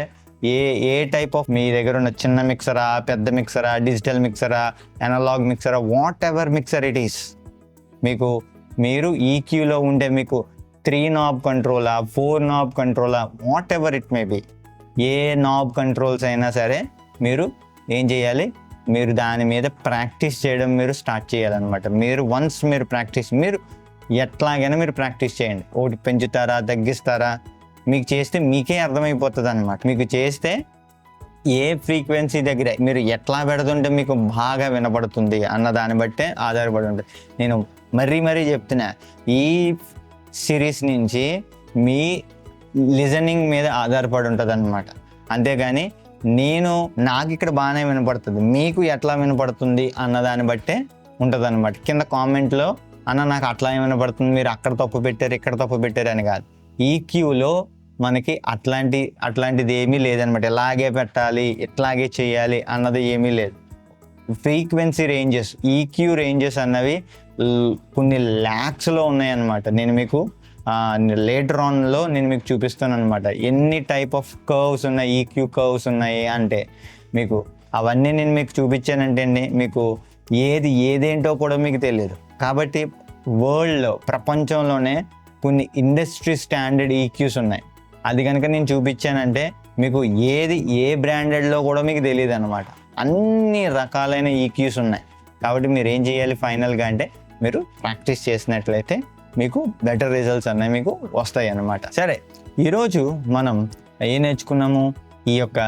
ఏ టైప్ ఆఫ్ మీ దగ్గర ఉన్న చిన్న మిక్సరా, పెద్ద మిక్సరా, డిజిటల్ మిక్సరా, అనలాగ్ మిక్సరా, whatever mixer it is, మీరు ఈక్యూలో ఉండే మీకు 3 నాబ్ కంట్రోలా, 4 నాబ్ కంట్రోలా, whatever it may be, ఏ నాబ్ కంట్రోల్స్ అయినా సరే మీరు ఏం చేయాలి, మీరు దాని మీద ప్రాక్టీస్ చేయడం మీరు స్టార్ట్ చేయాలన్నమాట. మీరు ప్రాక్టీస్ ఎట్లాగైనా మీరు ప్రాక్టీస్ చేయండి. ఒకటి పెంచుతారా, తగ్గిస్తారా, మీకు చేస్తే మీకే అర్థమైపోతుంది అనమాట. మీకు చేస్తే ఏ ఫ్రీక్వెన్సీ దగ్గర మీరు ఎట్లా పెడుతుంటే మీకు బాగా వినపడుతుంది అన్న దాన్ని బట్టే ఆధారపడి ఉంటుంది. నేను మరీ చెప్తున్నా, ఈ సిరీస్ నుంచి మీ లిజనింగ్ మీద ఆధారపడి ఉంటుంది అనమాట. అంతేగాని నాకు ఇక్కడ బాగానే వినపడుతుంది, మీకు ఎట్లా వినపడుతుంది అన్న దాన్ని బట్టే ఉంటుంది అనమాట. కింద కామెంట్లో అన్న నాకు అట్లా వినపడుతుంది, మీరు అక్కడ తప్పు పెట్టారు, ఇక్కడ తప్పు పెట్టారు అని కాదు. ఈక్యూలో మనకి అట్లాంటిది ఏమీ లేదనమాట. ఇలాగే పెట్టాలి, ఇట్లాగే చేయాలి అన్నది ఏమీ లేదు. ఫ్రీక్వెన్సీ రేంజెస్, ఈక్యూ రేంజెస్ అన్నవి కొన్ని ల్యాక్స్లో ఉన్నాయన్నమాట. నేను మీకు లేటర్ ఆన్లో నేను మీకు చూపిస్తాను అనమాట, ఎన్ని టైప్ ఆఫ్ కర్వ్స్ ఉన్నాయి, ఈక్యూ కర్వ్స్ ఉన్నాయి అంటే. మీకు అవన్నీ నేను మీకు చూపించానంటే మీకు ఏదేంటో కూడా మీకు తెలియదు. కాబట్టి వరల్డ్లో, ప్రపంచంలోనే కొన్ని ఇండస్ట్రీ స్టాండర్డ్ ఈక్యూస్ ఉన్నాయి. అది కనుక నేను చూపించానంటే మీకు ఏ బ్రాండెడ్లో కూడా మీకు తెలియదు అనమాట. అన్ని రకాలైన ఈక్యూస్ ఉన్నాయి. కాబట్టి మీరు ఏం చేయాలి ఫైనల్గా అంటే, మీరు ప్రాక్టీస్ చేసినట్లయితే మీకు బెటర్ రిజల్ట్స్ అన్నవి మీకు వస్తాయి అన్నమాట. సరే, ఈరోజు మనం ఏం నేర్చుకున్నాము, ఈ యొక్క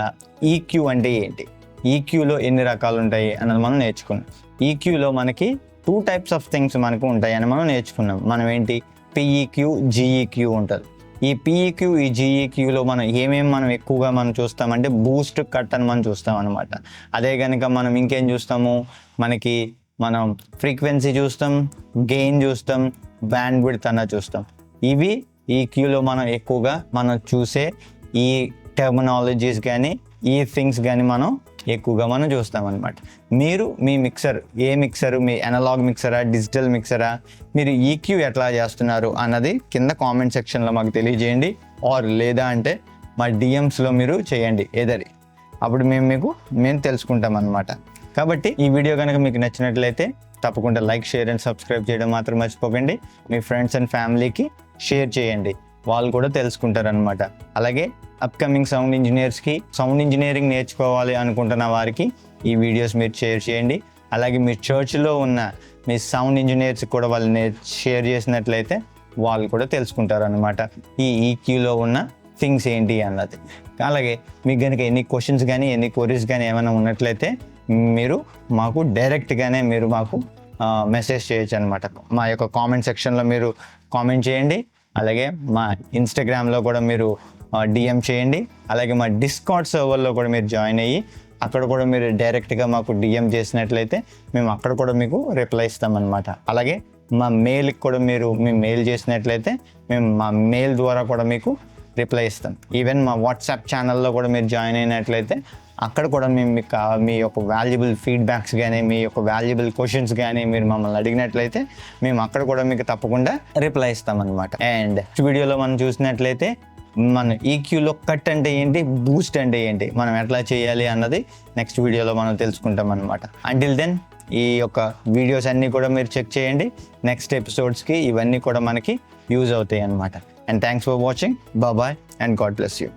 ఈక్యూ అంటే ఏంటి, ఈక్యూలో ఎన్ని రకాలు ఉంటాయి అన్నది మనం నేర్చుకున్నాం. ఈక్యూలో మనకి 2 టైప్స్ ఆఫ్ థింగ్స్ మనకు ఉంటాయి అని మనం నేర్చుకున్నాం. మనం ఏంటి, పీఈక్యూ, జీఈక్యూ ఉంటుంది. ఈ పీఈక్యూ, ఈ జీఈక్యూలో మనం ఎక్కువగా మనం చూస్తామంటే బూస్ట్, కట్ అని మనం చూస్తాం అనమాట. అదే కనుక మనం ఇంకేం చూస్తాము, మనం ఫ్రీక్వెన్సీ చూస్తాం, గెయిన్ చూస్తాం, బ్యాండ్ విడ్త్ అన్న చూస్తాం. ఇవి ఈక్యూలో మనం ఎక్కువగా చూసే ఈ టెర్మినాలజీస్ కానీ ఈ థింగ్స్ కానీ ఎక్కువగా చూస్తాం అనమాట. మీరు మీ మిక్సర్, మీ అనలాగ్ మిక్సరా, డిజిటల్ మిక్సరా, మీరు ఈక్యూ ఎట్లా చేస్తున్నారు అన్నది కింద కామెంట్ సెక్షన్లో మాకు తెలియజేయండి. లేదా అంటే మా డిఎమ్స్లో మీరు చేయండి ఏదరి, అప్పుడు మేము తెలుసుకుంటాం అనమాట. కాబట్టి ఈ వీడియో కనుక మీకు నచ్చినట్లయితే తప్పకుండా లైక్, షేర్ అండ్ సబ్స్క్రైబ్ చేయడం మాత్రం మర్చిపోకండి. మీ ఫ్రెండ్స్ అండ్ ఫ్యామిలీకి షేర్ చేయండి, వాళ్ళు కూడా తెలుసుకుంటారనమాట. అలాగే అప్కమింగ్ సౌండ్ ఇంజనీర్స్కి, సౌండ్ ఇంజనీరింగ్ నేర్చుకోవాలి అనుకుంటున్న వారికి ఈ వీడియోస్ మీరు షేర్ చేయండి. అలాగే మీ చర్చ్లో ఉన్న మీ సౌండ్ ఇంజనీర్స్కి కూడా వాళ్ళని షేర్ చేసినట్లయితే వాళ్ళు కూడా తెలుసుకుంటారనమాట ఈ ఈక్యూలో ఉన్న థింగ్స్ ఏంటి అన్నది. అలాగే మీకు కనుక ఎన్ని క్వశ్చన్స్ కానీ ఎన్ని క్వరీస్ కానీ ఏమైనా ఉన్నట్లయితే మీరు మాకు డైరెక్ట్గానే మాకు మెసేజ్ చేయొచ్చు అనమాట. మా యొక్క కామెంట్ సెక్షన్లో మీరు కామెంట్ చేయండి. అలాగే మా ఇన్స్టాగ్రామ్లో కూడా మీరు డిఎం చేయండి. అలాగే మా డిస్కార్డ్ సర్వర్లో కూడా మీరు జాయిన్ అయ్యి అక్కడ కూడా మీరు డైరెక్ట్గా మాకు డిఎం చేసినట్లయితే మేము అక్కడ కూడా మీకు రిప్లై ఇస్తామన్నమాట. అలాగే మా మెయిల్కి కూడా మీరు మీ మెయిల్ చేసినట్లయితే మేము మా మెయిల్ ద్వారా కూడా మీకు రిప్లై ఇస్తాం. ఈవెన్ మా వాట్సాప్ ఛానల్లో కూడా మీరు జాయిన్ అయినట్లయితే అక్కడ కూడా మేము మీకు మీ యొక్క వాల్యుబుల్ ఫీడ్బ్యాక్స్ కానీ మీ యొక్క వాల్యుబుల్ క్వశ్చన్స్ కానీ మీరు మమ్మల్ని అడిగినట్లయితే మేము అక్కడ కూడా మీకు తప్పకుండా రిప్లై ఇస్తామన్నమాట. అండ్ నెక్స్ట్ వీడియోలో మనం చూసినట్లయితే మన ఈక్యూలో కట్ అంటే ఏంటి, బూస్ట్ అంటే ఏంటి, మనం ఎట్లా చేయాలి అన్నది నెక్స్ట్ వీడియోలో మనం తెలుసుకుంటాం అనమాట. అంటిల్ దెన్ ఈ యొక్క వీడియోస్ అన్నీ కూడా మీరు చెక్ చేయండి. నెక్స్ట్ ఎపిసోడ్స్కి ఇవన్నీ కూడా మనకి యూజ్ అవుతాయి అనమాట. And thanks for watching. Bye and God bless you.